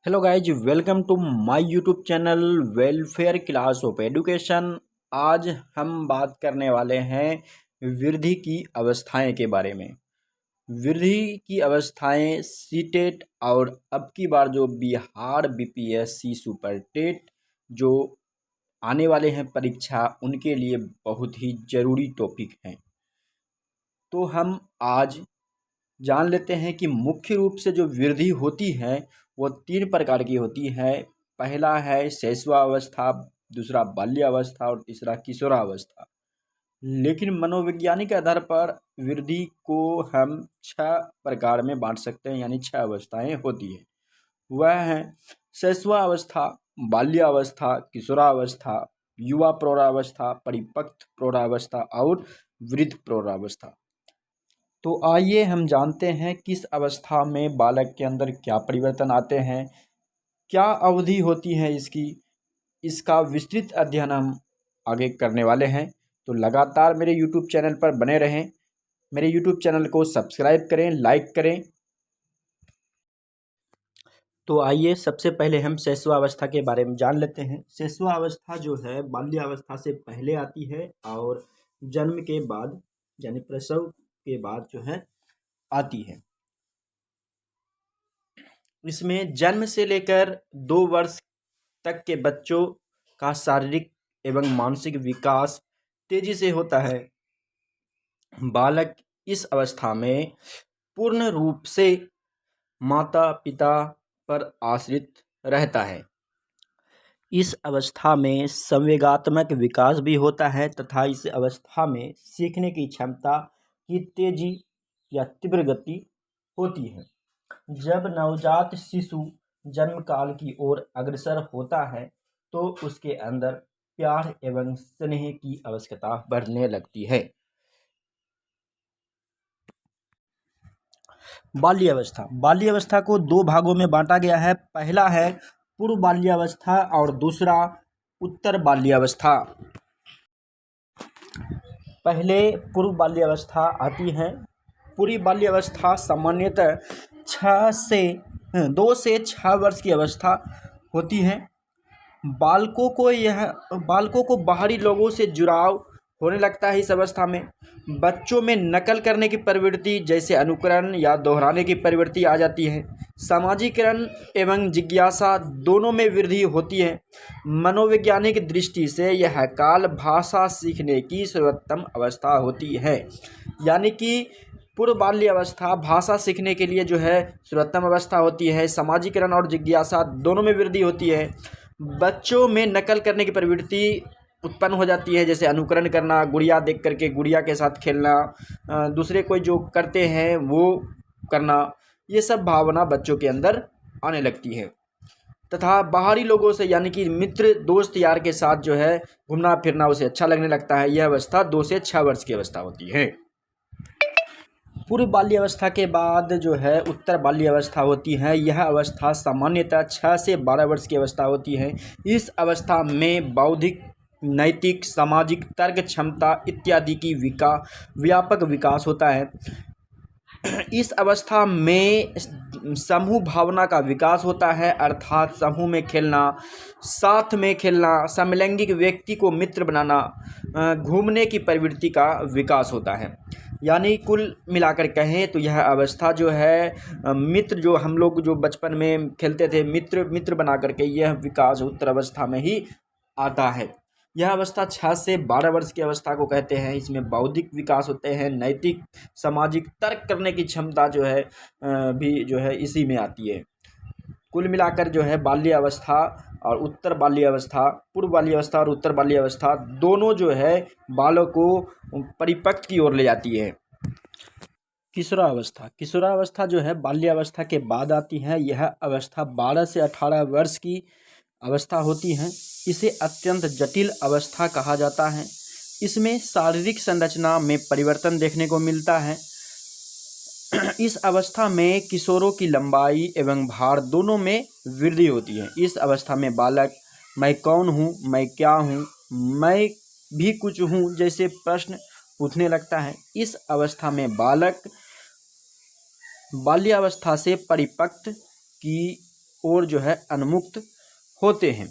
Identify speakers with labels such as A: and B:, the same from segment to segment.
A: Hello guys, welcome to my YouTube channel welfare class of education. आज हम बात करने वाले हैं वृद्धि की अवस्थाएं के बारे में। वृद्धि की अवस्थाएं सीटेट और अब की बार जो बिहार बीपीएससी सुपर टेट जो आने वाले हैं परीक्षा, उनके लिए बहुत ही ज़रूरी टॉपिक हैं। तो हम आज जान लेते हैं कि मुख्य रूप से जो वृद्धि होती है वो 3 प्रकार की होती है। पहला है शैशवावस्था, दूसरा बाल्यावस्था और तीसरा किशोरावस्था। लेकिन मनोवैज्ञानिक आधार पर वृद्धि को हम 6 प्रकार में बांट सकते हैं, यानी 6 अवस्थाएं होती है। वह है शैशवावस्था, बाल्यावस्था, किशोरावस्था, युवा प्रौढ़ावस्था, परिपक्व प्रौढ़ावस्था और वृद्ध प्रौढ़ावस्था। तो आइए हम जानते हैं किस अवस्था में बालक के अंदर क्या परिवर्तन आते हैं, क्या अवधि होती है इसकी। इसका विस्तृत अध्ययन हम आगे करने वाले हैं। तो लगातार मेरे YouTube चैनल पर बने रहें। मेरे YouTube चैनल को सब्सक्राइब करें, लाइक करें। तो आइए सबसे पहले हम शैशवावस्था के बारे में जान लेते हैं। शैशवावस्था जो है बाल्यावस्था से पहले आती है और जन्म के बाद यानी प्रसव के बाद जो है आती है। इसमें जन्म से लेकर 2 वर्ष तक के बच्चों का शारीरिक एवं मानसिक विकास तेजी से होता है। बालक इस अवस्था में पूर्ण रूप से माता पिता पर आश्रित रहता है। इस अवस्था में संवेगात्मक विकास भी होता है तथा इस अवस्था में सीखने की क्षमता की तेजी या तीव्र गति होती है। जब नवजात शिशु जन्म काल की ओर अग्रसर होता है तो उसके अंदर प्यार एवं स्नेह की आवश्यकता बढ़ने लगती है। बाल्यावस्था को 2 भागों में बांटा गया है। पहला है पूर्व बाल्यावस्था और दूसरा उत्तर बाल्यावस्था। पहले पूर्व बाल्यावस्था आती है। पूरी बाल्यावस्था सामान्यतः 2 से 6 वर्ष की अवस्था होती है। बालकों को बाहरी लोगों से जुड़ाव होने लगता है। इस अवस्था में बच्चों में नकल करने की प्रवृत्ति जैसे अनुकरण या दोहराने की प्रवृत्ति आ जाती है। सामाजिकरण एवं जिज्ञासा दोनों में वृद्धि होती है। मनोवैज्ञानिक दृष्टि से यह काल भाषा सीखने की सर्वोत्तम अवस्था होती है। यानी कि पूर्व बाल्य अवस्था भाषा सीखने के लिए जो है सर्वोत्तम अवस्था होती है। सामाजिकरण और जिज्ञासा दोनों में वृद्धि होती है। बच्चों में नकल करने की प्रवृत्ति उत्पन्न हो जाती है, जैसे अनुकरण करना, गुड़िया देख करके गुड़िया के साथ खेलना, दूसरे कोई जो करते हैं वो करना, ये सब भावना बच्चों के अंदर आने लगती है। तथा बाहरी लोगों से यानी कि मित्र दोस्त यार के साथ जो है घूमना फिरना उसे अच्छा लगने लगता है। यह अवस्था 2 से 6 वर्ष की अवस्था होती है। पूर्व बाल्यावस्था के बाद जो है उत्तर बाल्यावस्था होती है। यह अवस्था सामान्यतः 6 से 12 वर्ष की अवस्था होती है। इस अवस्था में बौद्धिक, नैतिक, सामाजिक, तर्क क्षमता इत्यादि की व्यापक विकास होता है। इस अवस्था में समूह भावना का विकास होता है, अर्थात समूह में खेलना, साथ में खेलना, समलैंगिक व्यक्ति को मित्र बनाना, घूमने की प्रवृत्ति का विकास होता है। यानी कुल मिलाकर कहें तो यह अवस्था जो है मित्र जो हम लोग जो बचपन में खेलते थे मित्र बना करके, यह विकास उत्तर अवस्था में ही आता है। यह अवस्था 6 से 12 वर्ष की अवस्था को कहते हैं। इसमें बौद्धिक विकास होते हैं, नैतिक, सामाजिक, तर्क करने की क्षमता जो है भी जो है इसी में आती है। कुल मिलाकर जो है बाल्य अवस्था और उत्तर बाल्य अवस्था, पूर्व बाल्य अवस्था और उत्तर बाल्य अवस्था दोनों जो है बालक को परिपक्व की ओर ले जाती है। किशोरावस्था जो है बाल्यावस्था के बाद आती है। यह अवस्था 12 से 18 वर्ष की अवस्था होती है। इसे अत्यंत जटिल अवस्था कहा जाता है। इसमें शारीरिक संरचना में परिवर्तन देखने को मिलता है। इस अवस्था में किशोरों की लंबाई एवं भार दोनों में वृद्धि होती है। इस अवस्था में बालक मैं कौन हूँ, मैं क्या हूँ, मैं भी कुछ हूँ जैसे प्रश्न पूछने लगता है। इस अवस्था में बालक बाल्यावस्था से परिपक्व की ओर जो है उन्मुक्त होते हैं।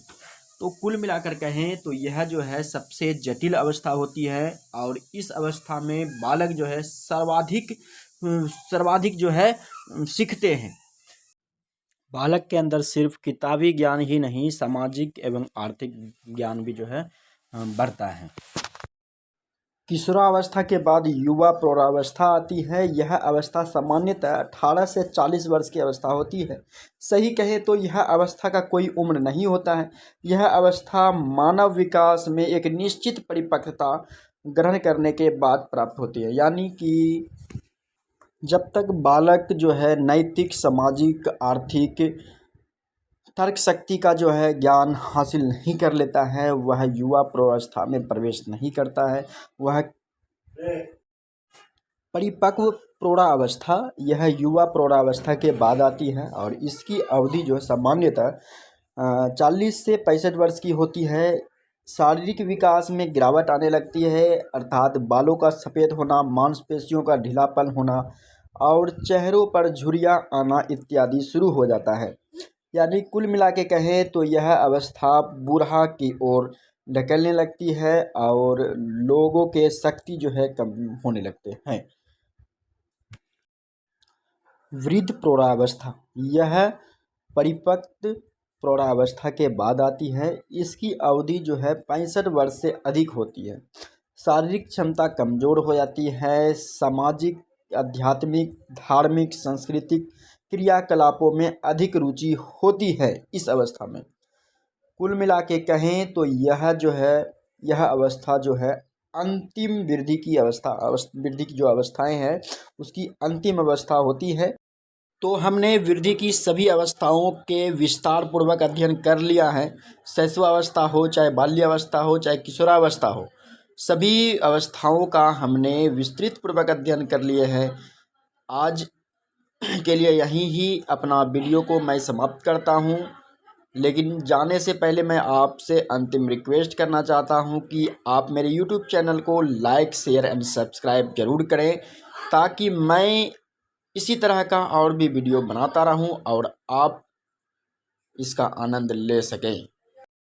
A: तो कुल मिलाकर कहें तो यह जो है सबसे जटिल अवस्था होती है और इस अवस्था में बालक जो है सर्वाधिक जो है सीखते हैं। बालक के अंदर सिर्फ किताबी ज्ञान ही नहीं, सामाजिक एवं आर्थिक ज्ञान भी जो है बढ़ता है। किशोरावस्था के बाद युवा प्रौढ़ावस्था आती है। यह अवस्था सामान्यतः 18 से 40 वर्ष की अवस्था होती है। सही कहें तो यह अवस्था का कोई उम्र नहीं होता है। यह अवस्था मानव विकास में एक निश्चित परिपक्वता ग्रहण करने के बाद प्राप्त होती है। यानी कि जब तक बालक जो है नैतिक, सामाजिक, आर्थिक, तर्क शक्ति का जो है ज्ञान हासिल नहीं कर लेता है, वह युवा प्रौढ़ावस्था में प्रवेश नहीं करता है। वह परिपक्व प्रौढ़ावस्था, यह युवा प्रौढ़ावस्था के बाद आती है और इसकी अवधि जो है सामान्यतः 40 से 65 वर्ष की होती है। शारीरिक विकास में गिरावट आने लगती है, अर्थात बालों का सफ़ेद होना, मांसपेशियों का ढीलापन होना और चेहरों पर झुर्रियाँ आना इत्यादि शुरू हो जाता है। यानी कुल मिला के कहें तो यह अवस्था बूढ़ा की ओर ढकेलने लगती है और लोगों के शक्ति जो है कम होने लगते हैं। वृद्ध प्रौढ़ावस्था, यह परिपक्व प्रौढ़ावस्था के बाद आती है। इसकी अवधि जो है 65 वर्ष से अधिक होती है। शारीरिक क्षमता कमज़ोर हो जाती है। सामाजिक, आध्यात्मिक, धार्मिक, सांस्कृतिक क्रियाकलापों में अधिक रुचि होती है इस अवस्था में। कुल मिला के कहें तो यह अवस्था जो है अंतिम वृद्धि की वृद्धि की जो अवस्थाएं हैं उसकी अंतिम अवस्था होती है। तो हमने वृद्धि की सभी अवस्थाओं के विस्तार पूर्वक अध्ययन कर लिया है। शैशवावस्था हो, चाहे बाल्यावस्था हो, चाहे किशोरावस्था हो, सभी अवस्थाओं का हमने विस्तृत पूर्वक अध्ययन कर लिए हैं। आज के लिए यहीं ही अपना वीडियो को मैं समाप्त करता हूं। लेकिन जाने से पहले मैं आपसे अंतिम रिक्वेस्ट करना चाहता हूं कि आप मेरे YouTube चैनल को लाइक, शेयर एंड सब्सक्राइब जरूर करें, ताकि मैं इसी तरह का और भी वीडियो बनाता रहूं और आप इसका आनंद ले सकें।